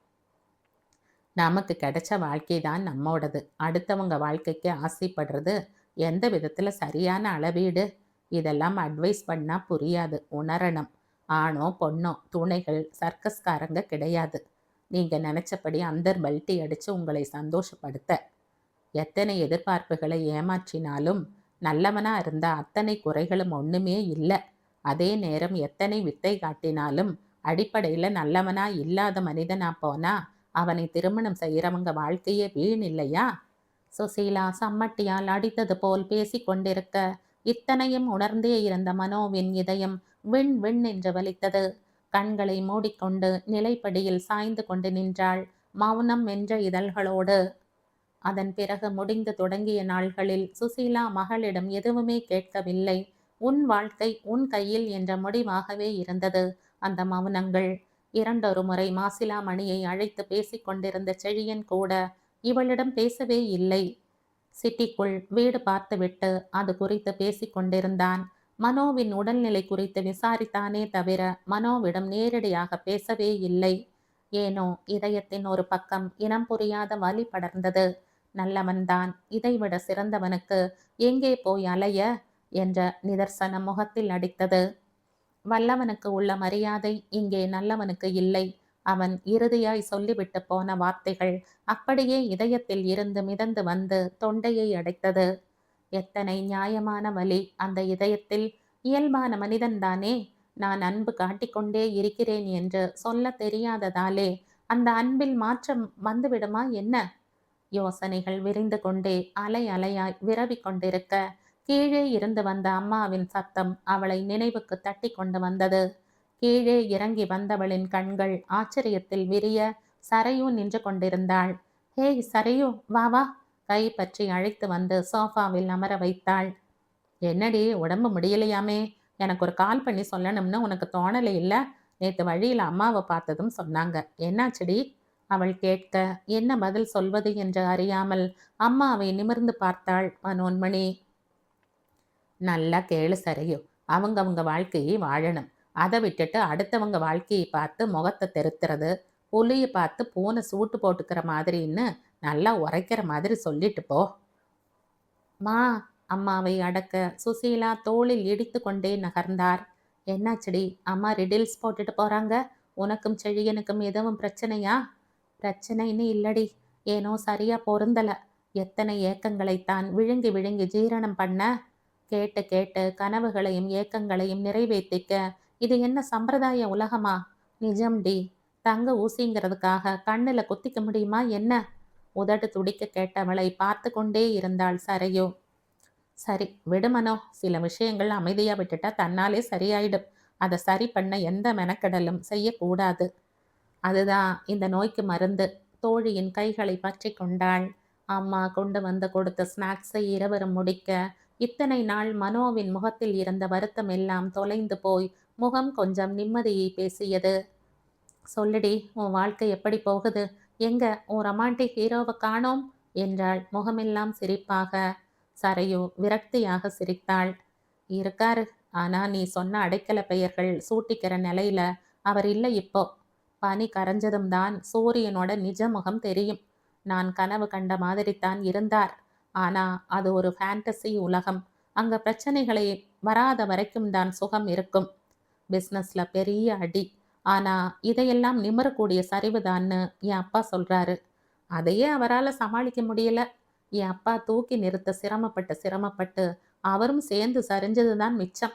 நமக்கு கிடைச்ச வாழ்க்கை தான் நம்மோடது. அடுத்தவங்க வாழ்க்கைக்கு ஆசைப்படுறது எந்த விதத்துல சரியான அளவீடு? இதெல்லாம் அட்வைஸ் பண்ணா புரியாது, உணரணும். ஆணோ பொண்ணோ துணைகள் சர்க்கஸ்காரங்க கிடையாது. நீங்க நினைச்சபடி அந்தர் பல்ட்டி அடிச்சு உங்களை சந்தோஷப்படுத்த. எத்தனை எதிர்பார்ப்புகளை ஏமாற்றினாலும் நல்லவனா இருந்தா அத்தனை குறைகளும் ஒண்ணுமே இல்லை. அதே நேரம் எத்தனை வித்தை காட்டினாலும் அடிப்படையில நல்லவனா இல்லாத மனிதனா போனா அவனை திருமணம் செய்யறவங்க வாழ்க்கையே வீண் இல்லையா? சுசீலா சம்மட்டியால் அடித்தது போல் பேசி கொண்டிருக்க இத்தனையும் உணர்ந்தே இருந்த மனோவின் இதயம் விண் விண் என்று வலித்தது. கண்களை மூடிக்கொண்டு நிலைப்படியில் சாய்ந்து கொண்டு நின்றாள், மௌனம் என்ற இதழ்களோடு. அதன் பிறகு முடிந்து தொடங்கிய நாள்களில் சுசீலா மகளிடம் எதுவுமே கேட்கவில்லை. உன் வாழ்க்கை உன் கையில் என்ற முடிவாகவே இருந்தது அந்த மௌனங்கள். 2 முறை மாசிலா மணியை அழைத்து பேசிக் கொண்டிருந்த செழியன் கூட இவளிடம் பேசவே இல்லை. சிட்டிக்குள் வீடு பார்த்துவிட்டு அது குறித்து பேசிக் கொண்டிருந்தான். மனோவின் உடல்நிலை குறித்து விசாரித்தானே தவிர மனோவிடம் நேரடியாக பேசவே இல்லை. ஏனோ இதயத்தின் ஒரு பக்கம் இனம் புரியாத வலி படர்ந்தது. நல்லவன்தான், இதைவிட சிறந்தவனுக்கு எங்கே போய் அலைய என்ற நிதர்சனம் முகத்தில் அடித்தது. வல்லவனுக்கு உள்ள மரியாதை இங்கே நல்லவனுக்கு இல்லை. அவன் இறுதியாய் சொல்லிவிட்டு போன வார்த்தைகள் அப்படியே இதயத்தில் இருந்து மிதந்து வந்து தொண்டையை அடைத்தது. எத்தனை நியாயமான வலி அந்த இதயத்தில்! இயல்பான மனிதன்தானே. நான் அன்பு காட்டிக்கொண்டே இருக்கிறேன் என்று சொல்ல தெரியாததாலே அந்த அன்பில் மாற்றம் வந்துவிடுமா என்ன? யோசனைகள் விரிந்து கொண்டே அலை அலையாய் விரவிக் கொண்டிருக்க கீழே இருந்து வந்த அம்மாவின் சத்தம் அவளை நினைவுக்கு தட்டி கொண்டு வந்தது. கீழே இறங்கி வந்தவளின் கண்கள் ஆச்சரியத்தில் விரிய சரையு நின்று கொண்டிருந்தாள். ஹேய் சரையு, வா வா! கை பற்றி அழைத்து வந்து சோஃபாவில் அமர வைத்தாள். என்னடி, உடம்பு முடியலையாமே? எனக்கு ஒரு கால் பண்ணி சொல்லணும்னு உனக்கு தோணலை இல்ல? நேத்து வழியில் அம்மாவை பார்த்ததும் சொன்னாங்க. என்னாச்சடி? அவள் கேட்க என்ன பதில் சொல்வது என்று அறியாமல் அம்மாவை நிமிர்ந்து பார்த்தாள் மனோன்மணி. நல்லா கேளு சரையு, அவங்கவங்க வாழ்க்கையை வாழணும். அதை விட்டுட்டு அடுத்தவங்க வாழ்க்கையை பார்த்து முகத்தை தெருத்துறது, புலியை பார்த்து பூனை சூட்டு போட்டுக்கிற மாதிரின்னு நல்லா உரைக்கிற மாதிரி சொல்லிட்டு போ. மா! அம்மாவை அடக்க சுசீலா தோளில் இடித்து கொண்டே நகர்ந்தார். என்னாச்சடி, அம்மா ரிடில்ஸ் போட்டுட்டு போறாங்க? உனக்கும் செழியனுக்கும் எதுவும் பிரச்சனையா? பிரச்சனைன்னு இல்லடி, ஏனோ சரியா பொருந்தல. எத்தனை ஏக்கங்களைத்தான் விழுங்கி விழுங்கி ஜீரணம் பண்ண. கேட்டு கேட்டு கனவுகளையும் ஏக்கங்களையும் நிறைவேற்றிக்க இது என்ன சம்பிரதாய உலகமா? நிஜம்டி. தங்க ஊசிங்கிறதுக்காக கண்ணுல குத்திக்க முடியுமா என்ன? உதடு துடிக்க கேட்டவளை பார்த்து கொண்டே இருந்தாள் சரையு. சரி விடுமனோ, சில விஷயங்கள் அமைதியா விட்டுட்டா தன்னாலே சரியாயிடும். அதை சரி பண்ண எந்த மெனக்கெடலும் செய்யக்கூடாது. அதுதான் இந்த நோய்க்கு மருந்து. தோழியின் கைகளை பற்றி கொண்டாள். அம்மா கொண்டு வந்து கொடுத்த ஸ்நாக்ஸை இருவரும் முடிக்க இத்தனை நாள் மனோவின் முகத்தில் இருந்த வருத்தம் எல்லாம் தொலைந்து போய் முகம் கொஞ்சம் நிம்மதியை பேசியது. சொல்லுடி, உன் வாழ்க்கை எப்படி போகுது? எங்க உன் ரொமான்டிக் ஹீரோவை காணோம் என்றாள் முகமெல்லாம் சிரிப்பாக. சரையு விரக்தியாக சிரித்தாள். இருக்காரு, ஆனா நீ சொன்ன அடைக்கல பெயர்கள் சூட்டிக்கிற நிலையில அவர் இல்லை இப்போ. பனி கரைஞ்சதும் தான் சூரியனோட நிஜ முகம் தெரியும். நான் கனவு கண்ட மாதிரித்தான் இருந்தார். ஆனா அது ஒரு ஃபேண்டசி உலகம். அங்க பிரச்சனைகளை வராத வரைக்கும் தான் சுகம் இருக்கும். பிஸ்னஸ்ல பெரிய அடி. ஆனா இதையெல்லாம் நிமிரக்கூடிய சரிவுதான்னு என் அப்பா சொல்றாரு. அதையே அவரால் சமாளிக்க முடியல. என் அப்பா தூக்கி நிறுத்த சிரமப்பட்டு அவரும் சேர்ந்து சரிஞ்சதுதான் மிச்சம்.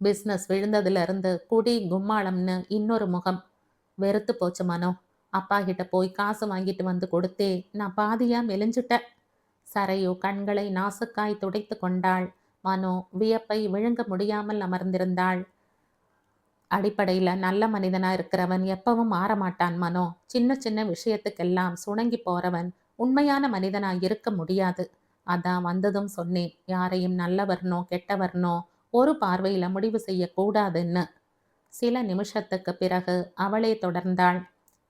பிஸ்னஸ் விழுந்ததுல இருந்து குடி கும்மாளம்னு இன்னொரு முகம். வெறுத்து போச்சு மனோ. அப்பா கிட்ட போய் காசு வாங்கிட்டு வந்து கொடுத்தே நான் பாதியா மெலிஞ்சுட்டேன். சரையு கண்களை நாசுக்காய் துடைத்து கொண்டாள். மனோ வியப்பை விழுங்க முடியாமல் அமர்ந்திருந்தாள். அடிப்படையில நல்ல மனிதனா இருக்கிறவன் எப்பவும் மாறமாட்டான் மனோ. சின்ன சின்ன விஷயத்துக்கெல்லாம் சுணங்கி போறவன் உண்மையான மனிதனா இருக்க முடியாது. அதான் வந்ததும் சொன்னேன், யாரையும் நல்லவர்னோ கெட்டவர்னோ ஒரு பார்வையில முடிவு செய்யக்கூடாதுன்னு. சில நிமிஷத்துக்கு பிறகு அவளே தொடர்ந்தாள்.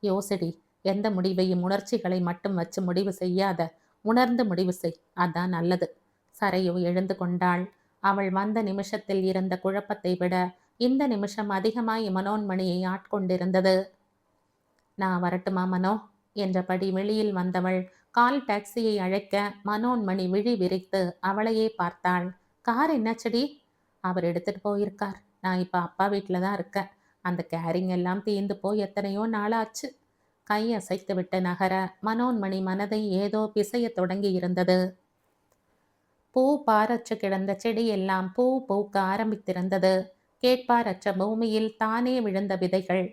யோசிடி, எந்த முடிவையும் உணர்ச்சிகளை மட்டும் வச்சு முடிவு செய்யாத. உணர்ந்து முடிவு செய், அதான் நல்லது. சரையு எழுந்து கொண்டாள். அவள் வந்த நிமிஷத்தில் இருந்த குழப்பத்தை விட இந்த நிமிஷம் அதிகமாய் மனோன்மணியை ஆட்கொண்டிருந்தது. நான் வரட்டுமா மனோ என்றபடி வெளியில் வந்தவள் கால் டாக்ஸியை அழைக்க மனோன்மணி விழி விரித்து அவளையே பார்த்தாள். கார் என்னாச்சடி? அவர் எடுத்துட்டு போயிருக்கார். நான் இப்ப அப்பா வீட்டில தான் இருக்கேன். அந்த கேரிங் எல்லாம் தீர்ந்து போய் எத்தனையோ நாளாச்சு. கை அசைத்து விட்டு நகர மனோன்மணி மனதை ஏதோ பிசைய தொடங்கி இருந்தது. பூ பாரற்று கிடந்த செடி எல்லாம் பூ பூக்க ஆரம்பித்திருந்தது. கேட்பாரற்ற பூமியில் தானே விழுந்த விதைகள்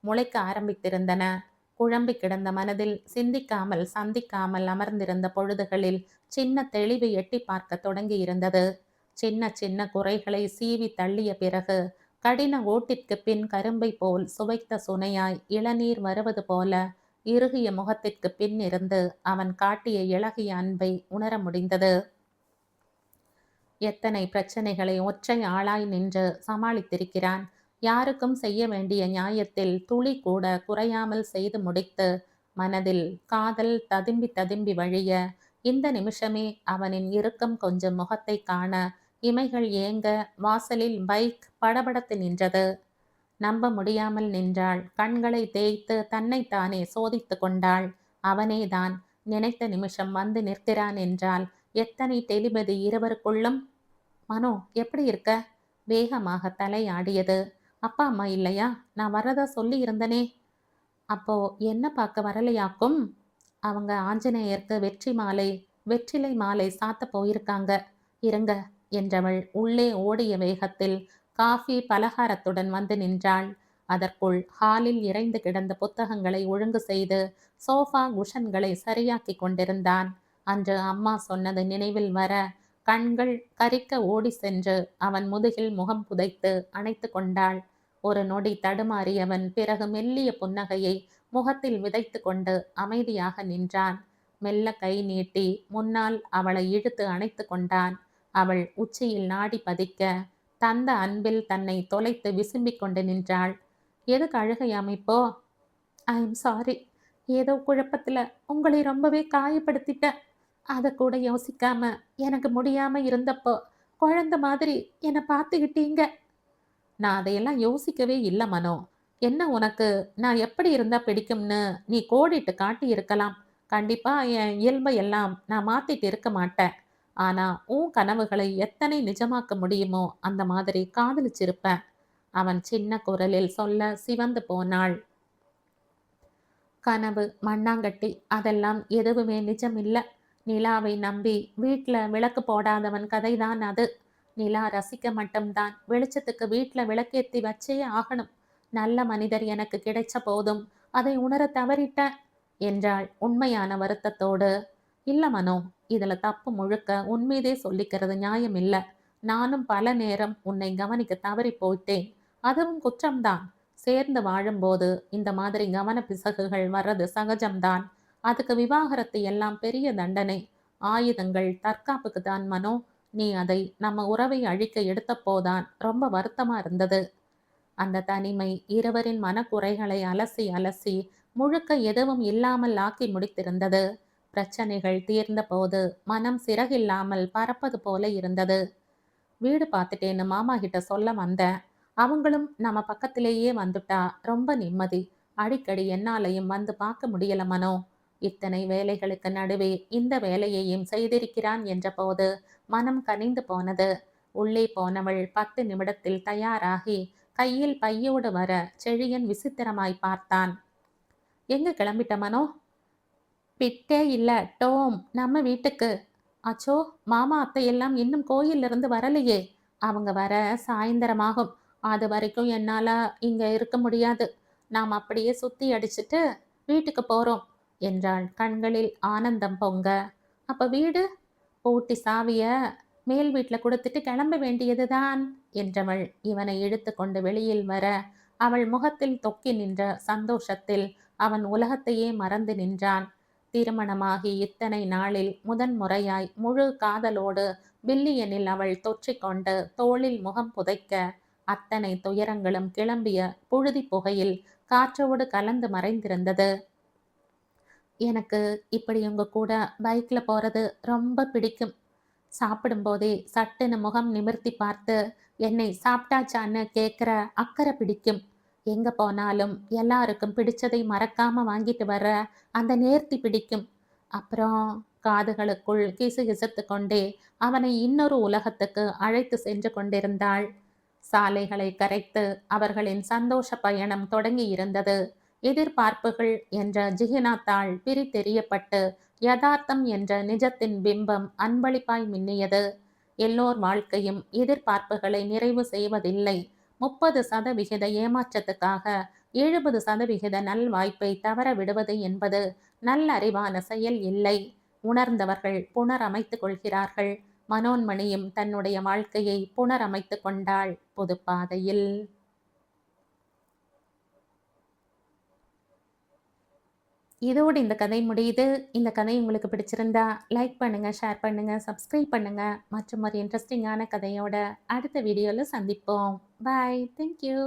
முளைக்க ஆரம்பித்திருந்தன. குழம்பி கிடந்த மனதில் சிந்திக்காமல் சந்திக்காமல் அமர்ந்திருந்த பொழுதுகளில் சின்ன தெளிவு எட்டி பார்க்க தொடங்கி இருந்தது. சின்ன சின்ன குறைகளை சீவி தள்ளிய பிறகு கடின ஓட்டிற்கு பின் கரும்பை போல் சுவைத்த சுனையாய் இளநீர் வருவது போல இறுகிய முகத்திற்கு பின் இருந்து அவன் காட்டிய இளகிய அன்பை உணர முடிந்தது. எத்தனை பிரச்சனைகளை ஒற்றை ஆளாய் நின்று சமாளித்திருக்கிறான். யாருக்கும் செய்ய வேண்டிய நியாயத்தில் துளி கூட குறையாமல் செய்து முடித்து மனதில் காதல் ததும்பி ததும்பி வழிய இந்த நிமிஷமே அவனின் இறுக்கம் கொஞ்சம் முகத்தை காண இமைகள் ஏங்க வாசலில் பைக் படபடத்து நின்றது. நம்ப முடியாமல் நின்றாள். கண்களை தேய்த்து தன்னைத்தானே சோதித்து கொண்டாள். அவனேதான். நினைத்த நிமிஷம் வந்து நிற்கிறான் என்றால் எத்தனை டெலிபதி இருவருக்குள்ளும். மனோ, எப்படி இருக்க? வேகமாக தலை ஆடியது. அப்பா அம்மா இல்லையா? நான் வரதா சொல்லி இருந்தனே. அப்போ என்ன பார்க்க வரலையாக்கும்? அவங்க ஆஞ்சநேயருக்கு வெற்றிலை மாலை சாத்த போயிருக்காங்க. இருங்க என்றவள் உள்ளே ஓடிய வேகத்தில் காஃபி பலகாரத்துடன் வந்து நின்றாள். அதற்குள் ஹாலில் இறைந்து கிடந்த புத்தகங்களை ஒழுங்கு செய்து சோஃபா குஷன்களை சரியாக்கி கொண்டிருந்தான். அன்று அம்மா சொன்னது நினைவில் வர கண்கள் கரிக்க ஓடி சென்று அவன் முதுகில் முகம் புதைத்து அணைத்து கொண்டாள். ஒரு நொடி தடுமாறியவன் பிறகு மெல்லிய புன்னகையை முகத்தில் விதைத்து கொண்டு அமைதியாக நின்றான். மெல்ல கை நீட்டி முன்னால் அவளை இழுத்து அணைத்து கொண்டான். அவள் உச்சியில் நாடி பதிக்க தந்த அன்பில் தன்னை தொலைத்து விசும்பிக் கொண்டு நின்றாள். எதுக்கு அழுகையாம் இப்போ? I am sorry. ஏதோ குழப்பத்துல உங்களை ரொம்பவே காயப்படுத்திட்டேன். அதை கூட யோசிக்காம எனக்கு முடியாம இருந்தப்போ குழந்தை மாதிரி என்னை பார்த்துக்கிட்டீங்க. நான் அதையெல்லாம் யோசிக்கவே இல்லை மனோ. என்ன உனக்கு நான் எப்படி இருந்தா பிடிக்கும்னு நீ கோடிட்டு காட்டி இருக்கலாம். கண்டிப்பா என் இயல்பை எல்லாம் நான் மாத்திட்டு இருக்க மாட்டேன். ஆனா உன் கனவுகளை எத்தனை நிஜமாக்க முடியுமோ அந்த மாதிரி காதலிச்சிருப்பேன். அவன் சின்ன குரலில் சொல்ல சிவந்து போனாள். கனவு, மண்ணாங்கட்டி அதெல்லாம் எதுவுமே நிஜம் இல்ல. நிலாவை நம்பி வீட்ல விளக்கு போடாதவன் கதைதான் அது. நிலா ரசிக்க மட்டும்தான். வெளிச்சத்துக்கு வீட்ல விளக்கேத்தி வச்சே ஆகணும். நல்ல மனிதர் எனக்கு கிடைச்ச போதும் அதை உணர தவறிட்டேன் என்றாள் உண்மையான வருத்தத்தோடு. இல்ல மனோ, இதுல தப்பு முழுக்க உன்மீதே சொல்லிக்கிறது நியாயம் இல்ல. நானும் பல நேரம் உன்னை கவனிக்க தவறி போயிட்டேன். அதுவும் குற்றம்தான். சேர்ந்து வாழும்போது இந்த மாதிரி கவன பிசகுகள் வர்றது சகஜம்தான். அதுக்கு விவாகரத்து எல்லாம் பெரிய தண்டனை. ஆயுதங்கள் தற்காப்புக்கு தான் மனோ. நீ அதை நம்ம உறவை அழிக்க எடுத்தப்போதான் ரொம்ப வருத்தமா இருந்தது. அந்த தனிமை இருவரின் மனக்குறைகளை அலசி அலசி முழுக்க எதுவும் இல்லாமல் ஆக்கி முடித்திருந்தது. பிரச்சனைகள் தீர்ந்த போது மனம் சிறகில்லாமல் பறப்பது போல இருந்தது. வீடு பார்த்துட்டேன்னு மாமா கிட்ட சொல்ல வந்தேன். அவங்களும் நம்ம பக்கத்திலேயே வந்துட்டா ரொம்ப நிம்மதி. அடிக்கடி என்னாலையும் வந்து பார்க்க முடியல மனோ. இத்தனை வேலைகளுக்கு நடுவே இந்த வேலையையும் செய்திருக்கிறான் என்ற போது மனம் கனிந்து போனது. உள்ளே போனவள் 10 நிமிடத்தில் தயாராகி கையில் பையோடு வர செழியன் விசித்திரமாய் பார்த்தான். எங்க கிளம்பிட்ட மனோ? பிட்டே இல்ல, டோம், நம்ம வீட்டுக்கு. அச்சோ, மாமா அத்தை எல்லாம் இன்னும் கோயிலிருந்து வரலையே. அவங்க வர சாயந்தரமாகும். அது வரைக்கும் என்னால இங்க இருக்க முடியாது. நாம் அப்படியே சுத்தி அடிச்சிட்டு வீட்டுக்கு போறோம் என்றாள் கண்களில் ஆனந்தம் பொங்க. அப்ப வீடு? பூட்டி சாவிய மேல் வீட்டில் கொடுத்துட்டு கிளம்ப வேண்டியதுதான் என்றவள் இவனை இழுத்து கொண்டு வெளியில் வர அவள் முகத்தில் தொக்கி நின்ற சந்தோஷத்தில் அவன் உலகத்தையே மறந்து நின்றான். திருமணமாகி இத்தனை நாளில் முதன்முறையாய் முழு காதலோடு பில்லியனில் அவள் தொற்றிக்கொண்டு தோளில் முகம் புதைக்க அத்தனை துயரங்களும் கிளம்பிய புழுதி புகையில் காற்றோடு கலந்து மறைந்திருந்தது. எனக்கு இப்படி உங்க கூட பைக்ல போறது ரொம்ப பிடிக்கும். சாப்பிடும்போதே சட்டுன்னு முகம் நிமிர்த்தி பார்த்து என்னை சாப்பிட்டாச்சான்னு கேட்குற அக்கறை பிடிக்கும். எங்க போனாலும் எல்லாருக்கும் பிடிச்சதை மறக்காம வாங்கிட்டு வர அந்த நேர்த்தி பிடிக்கும். அப்புறம் காதுகளுக்குள் கிசுகிசுத்து கொண்டே அவனை இன்னொரு உலகத்துக்கு அழைத்து சென்று கொண்டிருந்தாள். சாலைகளை கரைத்து அவர்களின் சந்தோஷ பயணம் தொடங்கி இருந்தது. எதிர்பார்ப்புகள் என்ற ஜிகினாத்தாள் பிரித்தெறியப்பட்டு யதார்த்தம் என்ற நிஜத்தின் பிம்பம் அன்பளிப்பாய் மின்னியது. எல்லோர் வாழ்க்கையும் எதிர்பார்ப்புகளை நிறைவு செய்வதில்லை. 30% ஏமாற்றத்துக்காக 70% நல்வாய்ப்பை தவற விடுவது என்பது நல்லறிவான செயல் இல்லை. உணர்ந்தவர்கள் புனரமைத்துக் கொள்கிறார்கள். மனோன்மணியும் தன்னுடைய வாழ்க்கையை புனரமைத்து கொண்டாள் புதுப்பாதையில். இதோடு இந்த கதை முடியுது. இந்த கதை உங்களுக்கு பிடிச்சிருந்தா லைக் பண்ணுங்க, ஷேர் பண்ணுங்க, சப்ஸ்கிரைப் பண்ணுங்க. மற்றும் ஒரு இன்ட்ரெஸ்டிங்கான கதையோட அடுத்த வீடியோவில் சந்திப்போம். பாய். தேங்க்யூ.